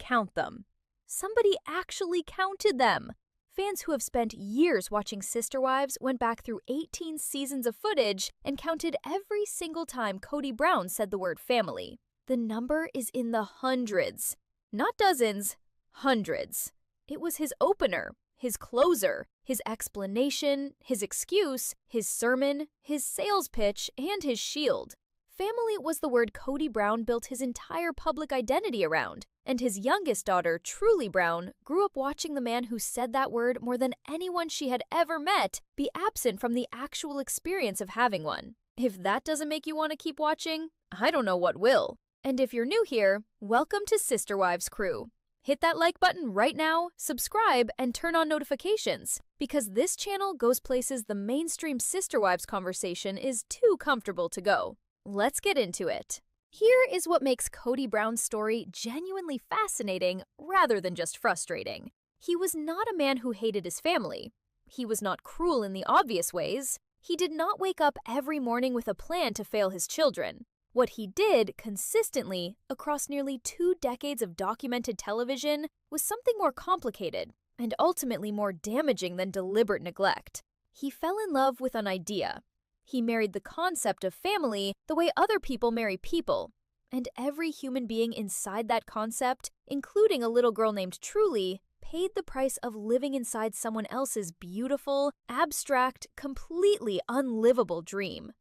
count them. Somebody actually counted them. Fans who have spent years watching Sister Wives went back through 18 seasons of footage and counted every single time Kody Brown said the word family. The number is in the hundreds. Not dozens, hundreds. It was his opener, his closer, his explanation, his excuse, his sermon, his sales pitch, and his shield. Family was the word Kody Brown built his entire public identity around, and his youngest daughter, Truly Brown, grew up watching the man who said that word more than anyone she had ever met be absent from the actual experience of having one. If that doesn't make you want to keep watching, I don't know what will. And if you're new here, welcome to SisterWives Crew. Hit that like button right now, subscribe, and turn on notifications, because this channel goes places the mainstream Sister Wives conversation is too comfortable to go. Let's get into it. Here is what makes Kody Brown's story genuinely fascinating rather than just frustrating. He was not a man who hated his family. He was not cruel in the obvious ways. He did not wake up every morning with a plan to fail his children. What he did consistently across nearly 2 decades of documented television was something more complicated and ultimately more damaging than deliberate neglect. He fell in love with an idea. He married the concept of family the way other people marry people. And every human being inside that concept, including a little girl named Truly, paid the price of living inside someone else's beautiful, abstract, completely unlivable dream.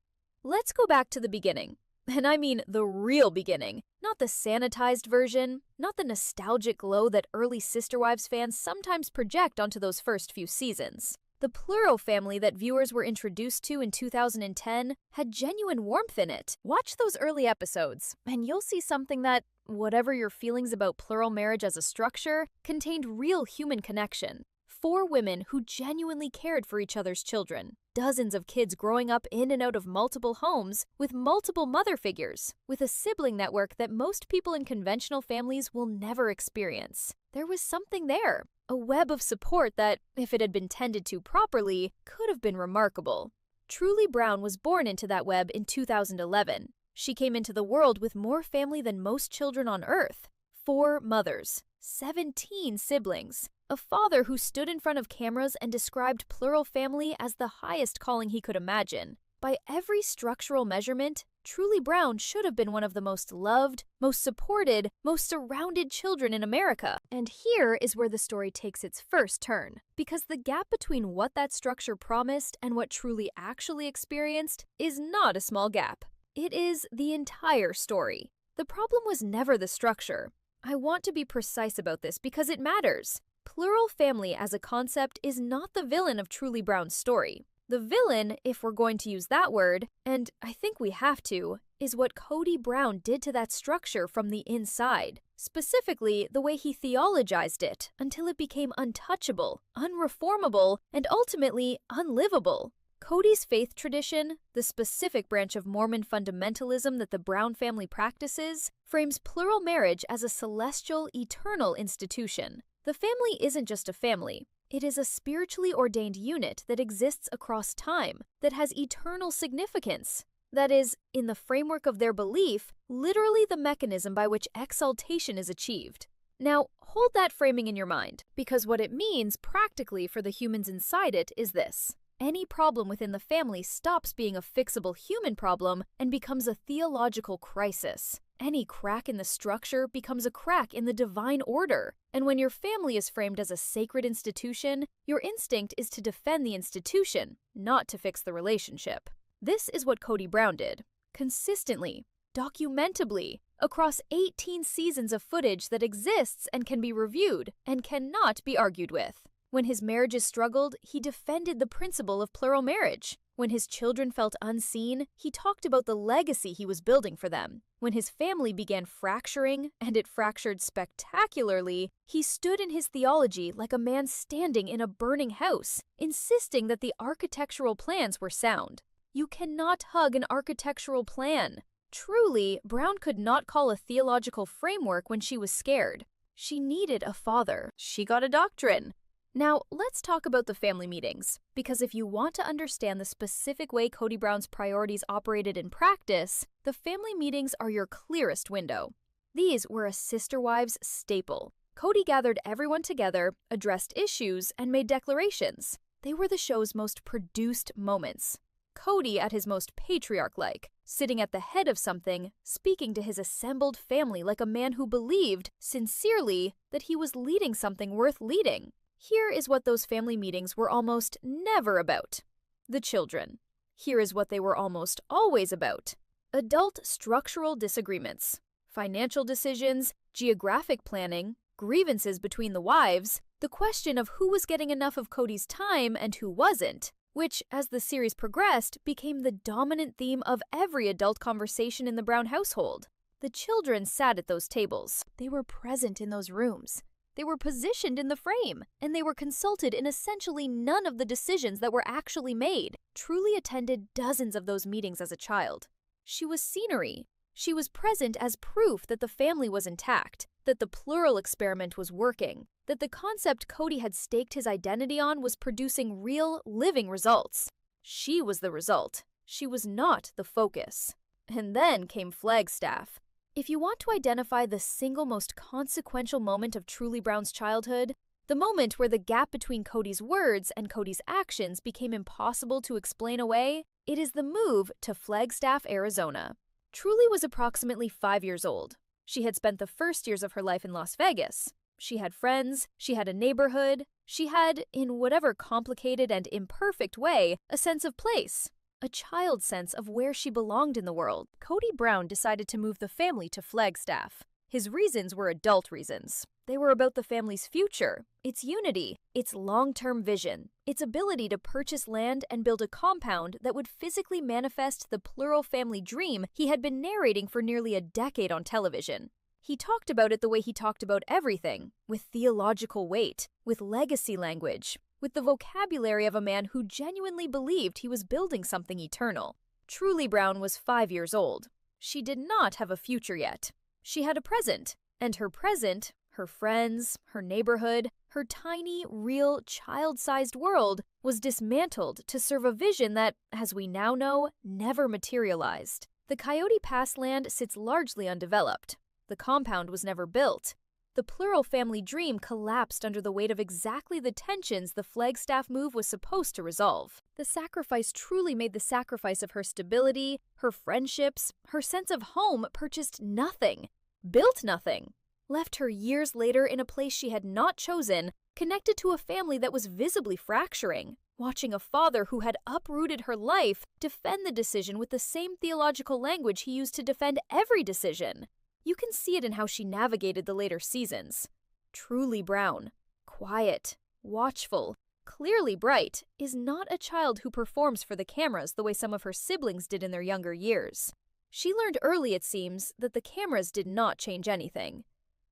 Let's go back to the beginning. And I mean the real beginning, not the sanitized version, not the nostalgic glow that early Sister Wives fans sometimes project onto those first few seasons. The plural family that viewers were introduced to in 2010 had genuine warmth in it. Watch those early episodes, and you'll see something that, whatever your feelings about plural marriage as a structure, contained real human connection. 4 women who genuinely cared for each other's children. Dozens of kids growing up in and out of multiple homes with multiple mother figures, with a sibling network that most people in conventional families will never experience. There was something there, a web of support that, if it had been tended to properly, could have been remarkable. Truly Brown was born into that web in 2011. She came into the world with more family than most children on Earth. 4 mothers, 17 siblings, a father who stood in front of cameras and described plural family as the highest calling he could imagine. By every structural measurement, Truly Brown should have been one of the most loved, most supported, most surrounded children in America. And here is where the story takes its first turn, because the gap between what that structure promised and what Truly actually experienced is not a small gap. It is the entire story. The problem was never the structure. I want to be precise about this because it matters. Plural family as a concept is not the villain of Truly Brown's story. The villain, if we're going to use that word, and I think we have to, is what Kody Brown did to that structure from the inside. Specifically, the way he theologized it until it became untouchable, unreformable, and ultimately unlivable. Kody's faith tradition, the specific branch of Mormon fundamentalism that the Brown family practices, frames plural marriage as a celestial, eternal institution. The family isn't just a family. It is a spiritually ordained unit that exists across time, that has eternal significance. That is, in the framework of their belief, literally the mechanism by which exaltation is achieved. Now, hold that framing in your mind, because what it means practically for the humans inside it is this. Any problem within the family stops being a fixable human problem and becomes a theological crisis. Any crack in the structure becomes a crack in the divine order. And when your family is framed as a sacred institution, your instinct is to defend the institution, not to fix the relationship. This is what Kody Brown did. Consistently, documentably, across 18 seasons of footage that exists and can be reviewed and cannot be argued with. When his marriages struggled, he defended the principle of plural marriage. When his children felt unseen, he talked about the legacy he was building for them. When his family began fracturing, and it fractured spectacularly, he stood in his theology like a man standing in a burning house, insisting that the architectural plans were sound. You cannot hug an architectural plan. Truly, Brown could not call a theological framework when she was scared. She needed a father. She got a doctrine. Now, let's talk about the family meetings, because if you want to understand the specific way Kody Brown's priorities operated in practice, the family meetings are your clearest window. These were a Sister Wives staple. Kody gathered everyone together, addressed issues, and made declarations. They were the show's most produced moments. Kody at his most patriarch-like, sitting at the head of something, speaking to his assembled family like a man who believed, sincerely, that he was leading something worth leading. Here is what those family meetings were almost never about. The children. Here is what they were almost always about. Adult structural disagreements, financial decisions, geographic planning, grievances between the wives, the question of who was getting enough of Kody's time and who wasn't, which, as the series progressed, became the dominant theme of every adult conversation in the Brown household. The children sat at those tables. They were present in those rooms. They were positioned in the frame, and they were consulted in essentially none of the decisions that were actually made. Truly attended dozens of those meetings as a child. She was scenery. She was present as proof that the family was intact, that the plural experiment was working, that the concept Kody had staked his identity on was producing real, living results. She was the result. She was not the focus. And then came Flagstaff. If you want to identify the single most consequential moment of Truly Brown's childhood, the moment where the gap between Kody's words and Kody's actions became impossible to explain away, it is the move to Flagstaff, Arizona. Truly was approximately 5 years old. She had spent the first years of her life in Las Vegas. She had friends, she had a neighborhood, she had, in whatever complicated and imperfect way, a sense of place. A child's sense of where she belonged in the world. Kody Brown decided to move the family to Flagstaff. His reasons were adult reasons. They were about the family's future, its unity, its long-term vision, its ability to purchase land and build a compound that would physically manifest the plural family dream he had been narrating for nearly a decade on television. He talked about it the way he talked about everything, with theological weight, with legacy language, with the vocabulary of a man who genuinely believed he was building something eternal. Truly Brown was 5 years old. She did not have a future yet. She had a present, and her present, her friends, her neighborhood, her tiny, real, child-sized world was dismantled to serve a vision that, as we now know, never materialized. The Coyote Pass land sits largely undeveloped. The compound was never built. The plural family dream collapsed under the weight of exactly the tensions the Flagstaff move was supposed to resolve. The sacrifice truly made the sacrifice of her stability, her friendships, her sense of home purchased nothing, built nothing, left her years later in a place she had not chosen, connected to a family that was visibly fracturing, watching a father who had uprooted her life defend the decision with the same theological language he used to defend every decision. You can see it in how she navigated the later seasons. Truly Brown, quiet, watchful, clearly bright, is not a child who performs for the cameras the way some of her siblings did in their younger years. She learned early, it seems, that the cameras did not change anything.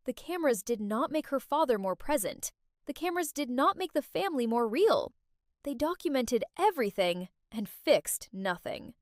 The cameras did not make her father more present. The cameras did not make the family more real. They documented everything and fixed nothing.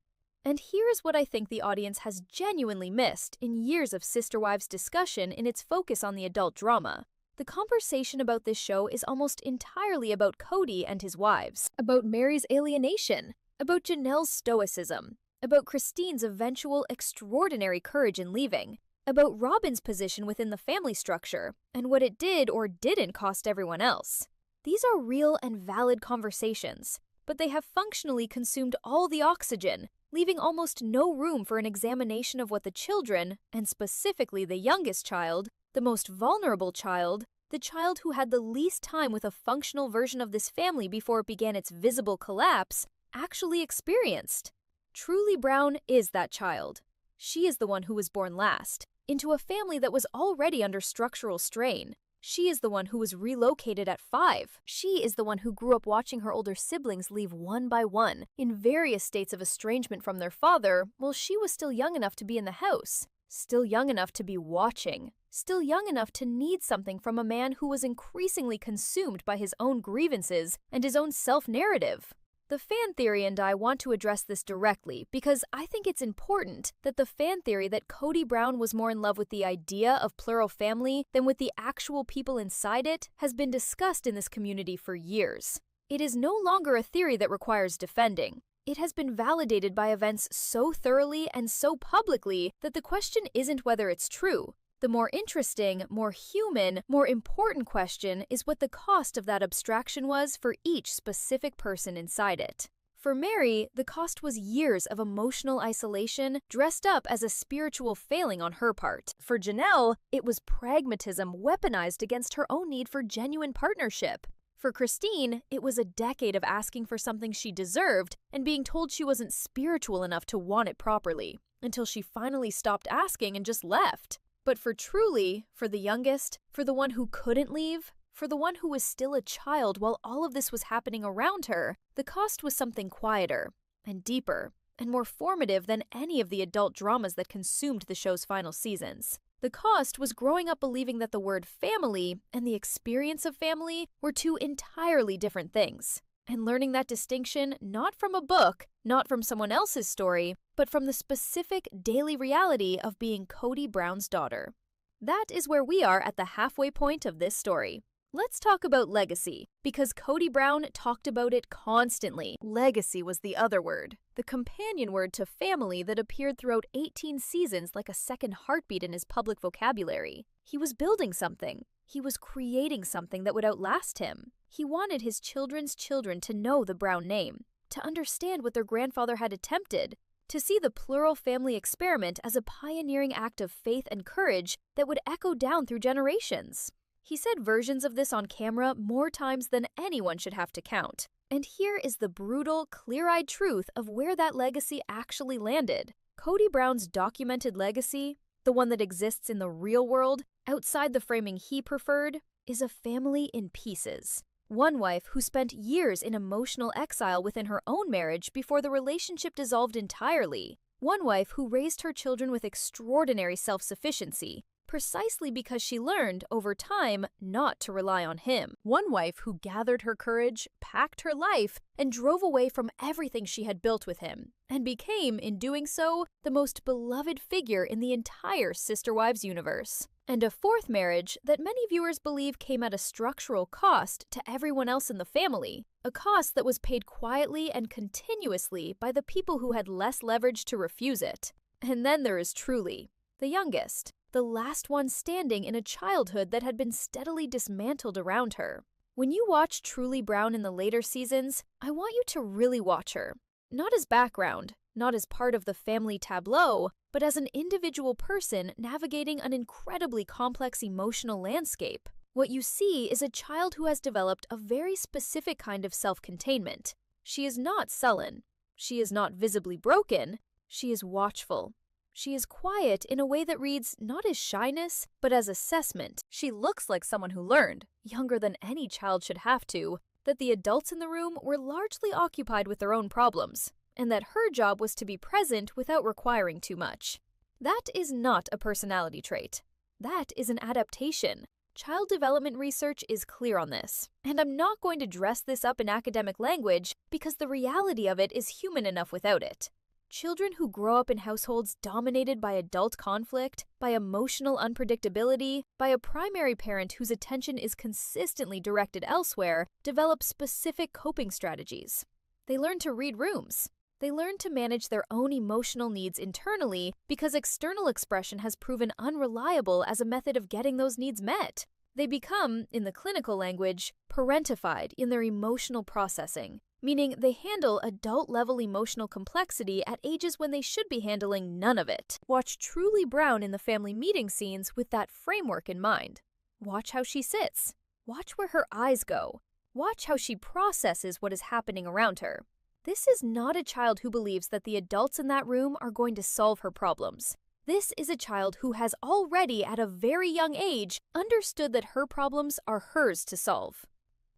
And here is what I think the audience has genuinely missed in years of Sister Wives discussion in its focus on the adult drama. The conversation about this show is almost entirely about Kody and his wives, about Mary's alienation, about Janelle's stoicism, about Christine's eventual extraordinary courage in leaving, about Robin's position within the family structure, and what it did or didn't cost everyone else. These are real and valid conversations, but they have functionally consumed all the oxygen, leaving almost no room for an examination of what the children, and specifically the youngest child, the most vulnerable child, the child who had the least time with a functional version of this family before it began its visible collapse, actually experienced. Truly Brown is that child. She is the one who was born last, into a family that was already under structural strain. She is the one who was relocated at 5. She is the one who grew up watching her older siblings leave one by one, in various states of estrangement from their father, while she was still young enough to be in the house, still young enough to be watching, still young enough to need something from a man who was increasingly consumed by his own grievances and his own self-narrative. The fan theory and I want to address this directly because I think it's important that the fan theory that Kody Brown was more in love with the idea of plural family than with the actual people inside it has been discussed in this community for years. It is no longer a theory that requires defending. It has been validated by events so thoroughly and so publicly that the question isn't whether it's true. The more interesting, more human, more important question is what the cost of that abstraction was for each specific person inside it. For Mary, the cost was years of emotional isolation dressed up as a spiritual failing on her part. For Janelle, it was pragmatism weaponized against her own need for genuine partnership. For Christine, it was a decade of asking for something she deserved and being told she wasn't spiritual enough to want it properly, until she finally stopped asking and just left. But for Truly, for the youngest, for the one who couldn't leave, for the one who was still a child while all of this was happening around her, the cost was something quieter and deeper and more formative than any of the adult dramas that consumed the show's final seasons. The cost was growing up believing that the word family and the experience of family were two entirely different things, and learning that distinction not from a book, not from someone else's story, but from the specific daily reality of being Kody Brown's daughter. That is where we are at the halfway point of this story. Let's talk about legacy, because Kody Brown talked about it constantly. Legacy was the other word, the companion word to family that appeared throughout 18 seasons like a second heartbeat in his public vocabulary. He was building something. He was creating something that would outlast him. He wanted his children's children to know the Brown name, to understand what their grandfather had attempted, to see the plural family experiment as a pioneering act of faith and courage that would echo down through generations. He said versions of this on camera more times than anyone should have to count. And here is the brutal, clear-eyed truth of where that legacy actually landed. Kody Brown's documented legacy, the one that exists in the real world, outside the framing he preferred, is a family in pieces. One wife who spent years in emotional exile within her own marriage before the relationship dissolved entirely. One wife who raised her children with extraordinary self-sufficiency, precisely because she learned, over time, not to rely on him. One wife who gathered her courage, packed her life, and drove away from everything she had built with him, and became, in doing so, the most beloved figure in the entire SisterWives universe. And a fourth marriage that many viewers believe came at a structural cost to everyone else in the family, a cost that was paid quietly and continuously by the people who had less leverage to refuse it. And then there is Truly, the youngest, the last one standing in a childhood that had been steadily dismantled around her. When you watch Truly Brown in the later seasons, I want you to really watch her. Not as background, not as part of the family tableau, but as an individual person navigating an incredibly complex emotional landscape. What you see is a child who has developed a very specific kind of self-containment. She is not sullen. She is not visibly broken. She is watchful. She is quiet in a way that reads not as shyness, but as assessment. She looks like someone who learned, younger than any child should have to, that the adults in the room were largely occupied with their own problems, and that her job was to be present without requiring too much. That is not a personality trait. That is an adaptation. Child development research is clear on this, and I'm not going to dress this up in academic language because the reality of it is human enough without it. Children who grow up in households dominated by adult conflict, by emotional unpredictability, by a primary parent whose attention is consistently directed elsewhere, develop specific coping strategies. They learn to read rooms. They learn to manage their own emotional needs internally because external expression has proven unreliable as a method of getting those needs met. They become, in the clinical language, parentified in their emotional processing, meaning they handle adult-level emotional complexity at ages when they should be handling none of it. Watch Truly Brown in the family meeting scenes with that framework in mind. Watch how she sits. Watch where her eyes go. Watch how she processes what is happening around her. This is not a child who believes that the adults in that room are going to solve her problems. This is a child who has already, at a very young age, understood that her problems are hers to solve.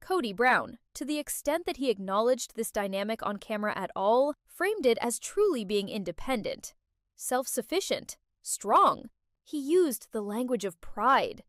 Kody Brown, to the extent that he acknowledged this dynamic on camera at all, framed it as truly being independent, self-sufficient, strong. He used the language of pride.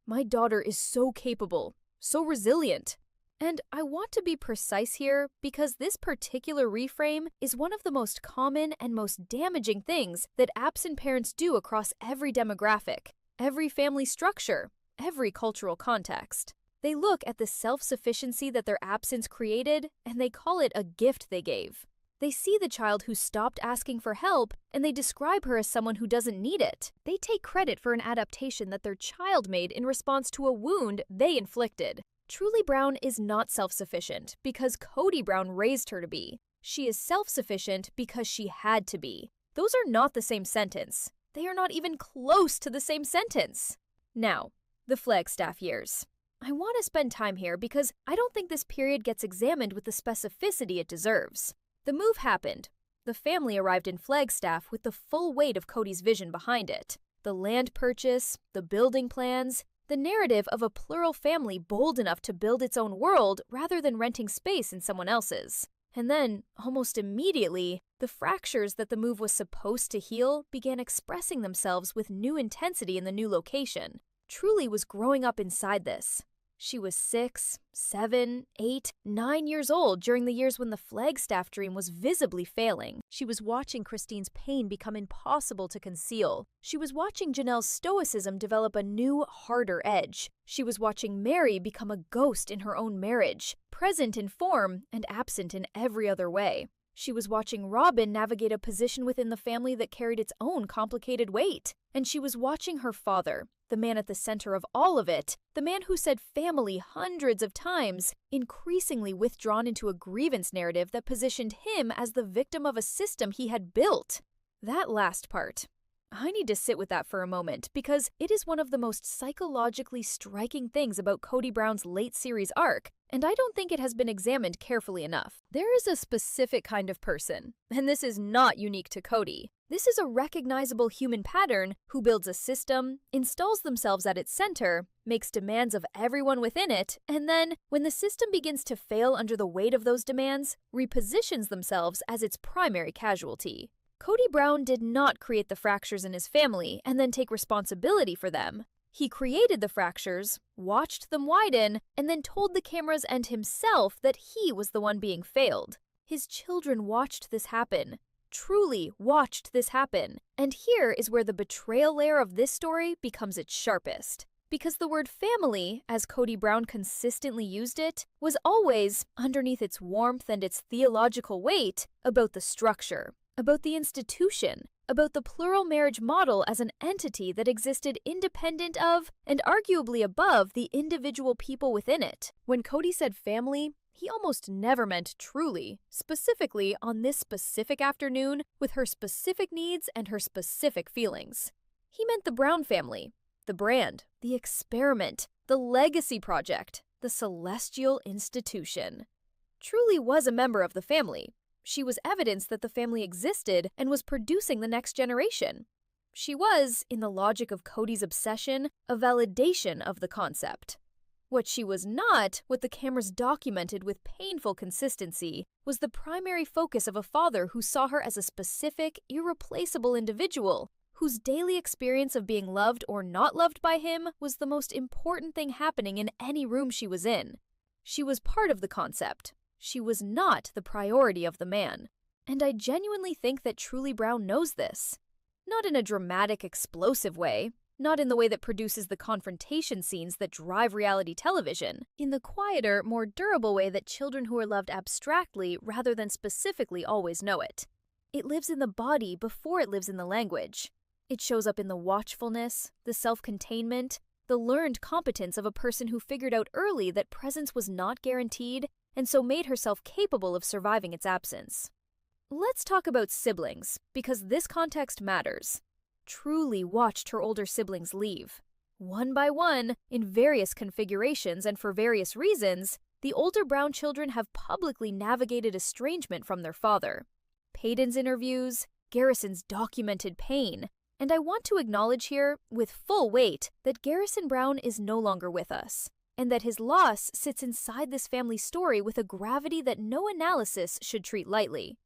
My daughter is so capable, so resilient. And I want to be precise here because this particular reframe is one of the most common and most damaging things that absent parents do across every demographic, every family structure, every cultural context. They look at the self-sufficiency that their absence created and they call it a gift they gave. They see the child who stopped asking for help, and they describe her as someone who doesn't need it. They take credit for an adaptation that their child made in response to a wound they inflicted. Truly Brown is not self-sufficient because Kody Brown raised her to be. She is self-sufficient because she had to be. Those are not the same sentence. They are not even close to the same sentence. Now, the Flagstaff years. I want to spend time here because I don't think this period gets examined with the specificity it deserves. The move happened. The family arrived in Flagstaff with the full weight of Kody's vision behind it. The land purchase, the building plans, the narrative of a plural family bold enough to build its own world rather than renting space in someone else's. And then, almost immediately, the fractures that the move was supposed to heal began expressing themselves with new intensity in the new location. Truly was growing up inside this. She was 6, 7, 8, 9 years old during the years when the Flagstaff dream was visibly failing. She was watching Christine's pain become impossible to conceal. She was watching Janelle's stoicism develop a new, harder edge. She was watching Mary become a ghost in her own marriage, present in form and absent in every other way. She was watching Robin navigate a position within the family that carried its own complicated weight. And she was watching her father, the man at the center of all of it, the man who said family hundreds of times, increasingly withdrawn into a grievance narrative that positioned him as the victim of a system he had built. That last part. I need to sit with that for a moment because it is one of the most psychologically striking things about Kody Brown's late series arc, and I don't think it has been examined carefully enough. There is a specific kind of person, and this is not unique to Kody. This is a recognizable human pattern who builds a system, installs themselves at its center, makes demands of everyone within it, and then, when the system begins to fail under the weight of those demands, repositions themselves as its primary casualty. Kody Brown did not create the fractures in his family and then take responsibility for them. He created the fractures, watched them widen, and then told the cameras and himself that he was the one being failed. His children watched this happen. Truly watched this happen. And here is where the betrayal layer of this story becomes its sharpest. Because the word family, as Kody Brown consistently used it, was always, underneath its warmth and its theological weight, about the structure, about the institution, about the plural marriage model as an entity that existed independent of and arguably above the individual people within it. When Kody said family, he almost never meant truly, specifically on this specific afternoon with her specific needs and her specific feelings. He meant the Brown family, the brand, the experiment, the legacy project, the celestial institution. Truly was a member of the family. She was evidence that the family existed and was producing the next generation. She was, in the logic of Kody's obsession, a validation of the concept. What she was not, what the cameras documented with painful consistency, was the primary focus of a father who saw her as a specific, irreplaceable individual, whose daily experience of being loved or not loved by him was the most important thing happening in any room she was in. She was part of the concept. She was not the priority of the man. And I genuinely think that Truly Brown knows this. Not in a dramatic, explosive way, not in the way that produces the confrontation scenes that drive reality television, in the quieter, more durable way that children who are loved abstractly rather than specifically always know it. It lives in the body before it lives in the language. It shows up in the watchfulness, the self-containment, the learned competence of a person who figured out early that presence was not guaranteed and so made herself capable of surviving its absence. Let's talk about siblings, because this context matters. Truly watched her older siblings leave. One by one, in various configurations and for various reasons, the older Brown children have publicly navigated estrangement from their father. Payton's interviews, Garrison's documented pain, and I want to acknowledge here, with full weight, that Garrison Brown is no longer with us, and that his loss sits inside this family story with a gravity that no analysis should treat lightly.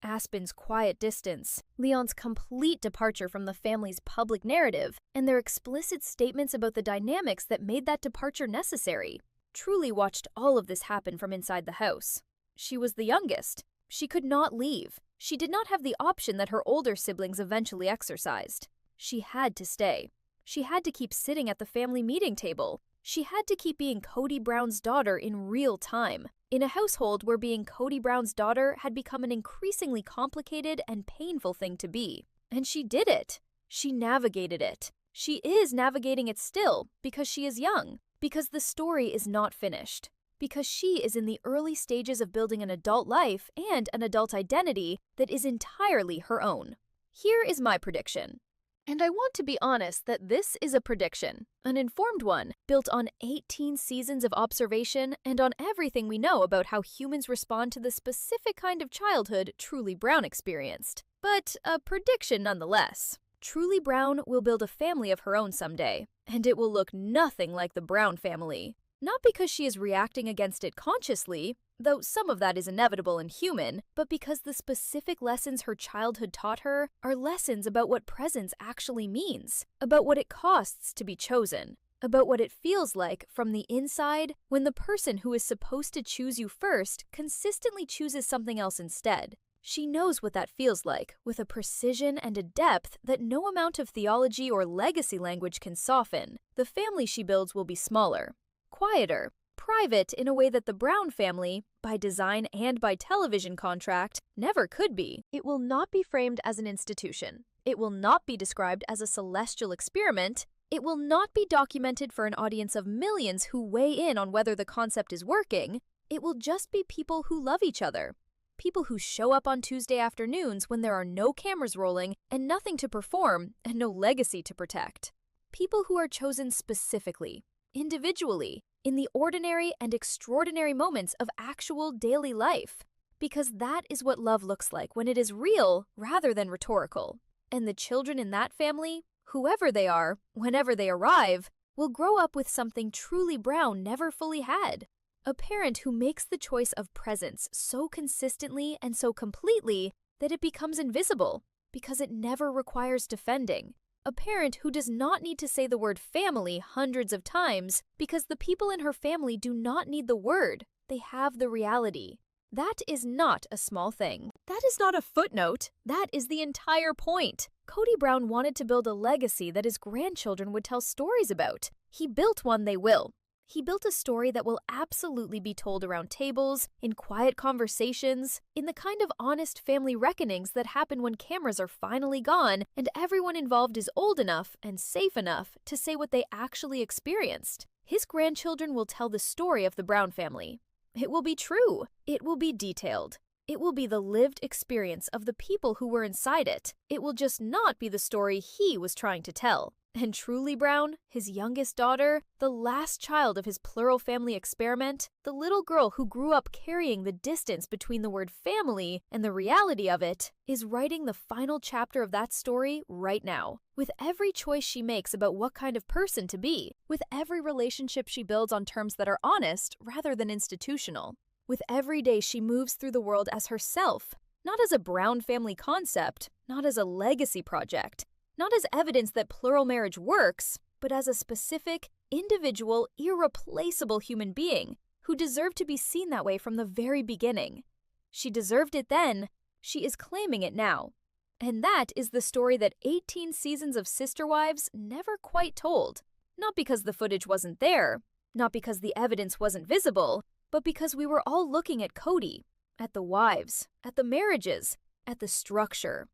Aspen's quiet distance, Leon's complete departure from the family's public narrative, and their explicit statements about the dynamics that made that departure necessary. Truly watched all of this happen from inside the house. She was the youngest. She could not leave. She did not have the option that her older siblings eventually exercised. She had to stay. She had to keep sitting at the family meeting table. She had to keep being Kody Brown's daughter in real time, in a household where being Kody Brown's daughter had become an increasingly complicated and painful thing to be. And she did it. She navigated it. She is navigating it still because she is young, because the story is not finished, because she is in the early stages of building an adult life and an adult identity that is entirely her own. Here is my prediction. And I want to be honest that this is a prediction, an informed one, built on 18 seasons of observation and on everything we know about how humans respond to the specific kind of childhood Truly Brown experienced. But a prediction nonetheless. Truly Brown will build a family of her own someday, and it will look nothing like the Brown family. Not because she is reacting against it consciously, though some of that is inevitable and human, but because the specific lessons her childhood taught her are lessons about what presence actually means, about what it costs to be chosen, about what it feels like from the inside when the person who is supposed to choose you first consistently chooses something else instead. She knows what that feels like, with a precision and a depth that no amount of theology or legacy language can soften. The family she builds will be smaller, quieter, private in a way that the Brown family, by design and by television contract, never could be. It will not be framed as an institution. It will not be described as a celestial experiment. It will not be documented for an audience of millions who weigh in on whether the concept is working. It will just be people who love each other. People who show up on Tuesday afternoons when there are no cameras rolling and nothing to perform and no legacy to protect. People who are chosen specifically, individually, in the ordinary and extraordinary moments of actual daily life. Because that is what love looks like when it is real rather than rhetorical. And the children in that family, whoever they are, whenever they arrive, will grow up with something Truly Brown never fully had. A parent who makes the choice of presence so consistently and so completely that it becomes invisible, because it never requires defending. A parent who does not need to say the word family hundreds of times because the people in her family do not need the word, they have the reality. That is not a small thing. That is not a footnote. That is the entire point. Kody Brown wanted to build a legacy that his grandchildren would tell stories about. He built one they will. He built a story that will absolutely be told around tables, in quiet conversations, in the kind of honest family reckonings that happen when cameras are finally gone and everyone involved is old enough and safe enough to say what they actually experienced. His grandchildren will tell the story of the Brown family. It will be true. It will be detailed. It will be the lived experience of the people who were inside it. It will just not be the story he was trying to tell. And Truly Brown, his youngest daughter, the last child of his plural family experiment, the little girl who grew up carrying the distance between the word family and the reality of it, is writing the final chapter of that story right now. With every choice she makes about what kind of person to be, with every relationship she builds on terms that are honest rather than institutional, with every day she moves through the world as herself, not as a Brown family concept, not as a legacy project, not as evidence that plural marriage works, but as a specific, individual, irreplaceable human being who deserved to be seen that way from the very beginning. She deserved it then, she is claiming it now. And that is the story that 18 seasons of Sister Wives never quite told. Not because the footage wasn't there, not because the evidence wasn't visible, but because we were all looking at Kody, at the wives, at the marriages, at the structure.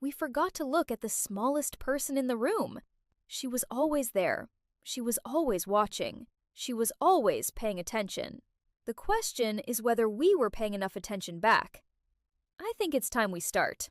We forgot to look at the smallest person in the room. She was always there. She was always watching. She was always paying attention. The question is whether we were paying enough attention back. I think it's time we start.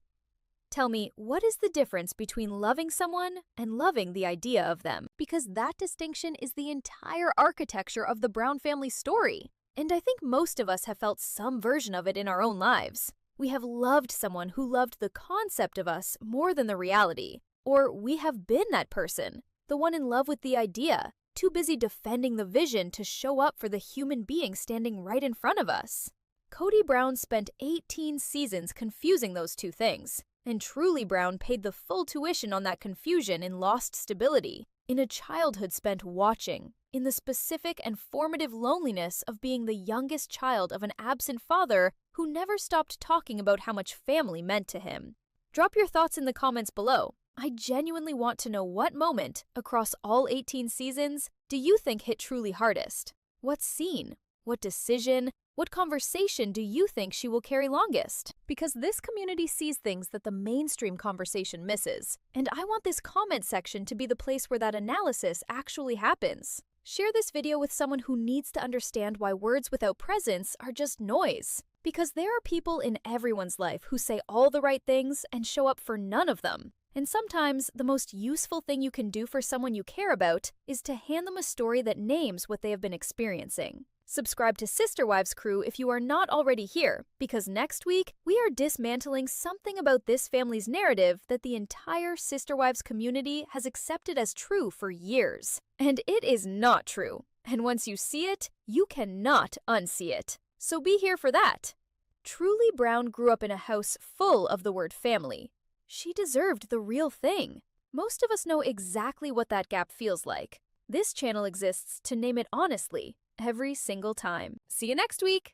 Tell me, what is the difference between loving someone and loving the idea of them? Because that distinction is the entire architecture of the Brown family story. And I think most of us have felt some version of it in our own lives. We have loved someone who loved the concept of us more than the reality. Or we have been that person, the one in love with the idea, too busy defending the vision to show up for the human being standing right in front of us. Kody Brown spent 18 seasons confusing those two things, and Truly Brown paid the full tuition on that confusion in lost stability, in a childhood spent watching, in the specific and formative loneliness of being the youngest child of an absent father who never stopped talking about how much family meant to him. Drop your thoughts in the comments below. I genuinely want to know what moment, across all 18 seasons, do you think hit truly hardest? What scene? What decision? What conversation do you think she will carry longest? Because this community sees things that the mainstream conversation misses, and I want this comment section to be the place where that analysis actually happens. Share this video with someone who needs to understand why words without presence are just noise. Because there are people in everyone's life who say all the right things and show up for none of them. And sometimes, the most useful thing you can do for someone you care about is to hand them a story that names what they have been experiencing. Subscribe to SisterWives Crew if you are not already here, because next week, we are dismantling something about this family's narrative that the entire SisterWives community has accepted as true for years. And it is not true. And once you see it, you cannot unsee it. So be here for that. Truly Brown grew up in a house full of the word family. She deserved the real thing. Most of us know exactly what that gap feels like. This channel exists to name it honestly, every single time. See you next week!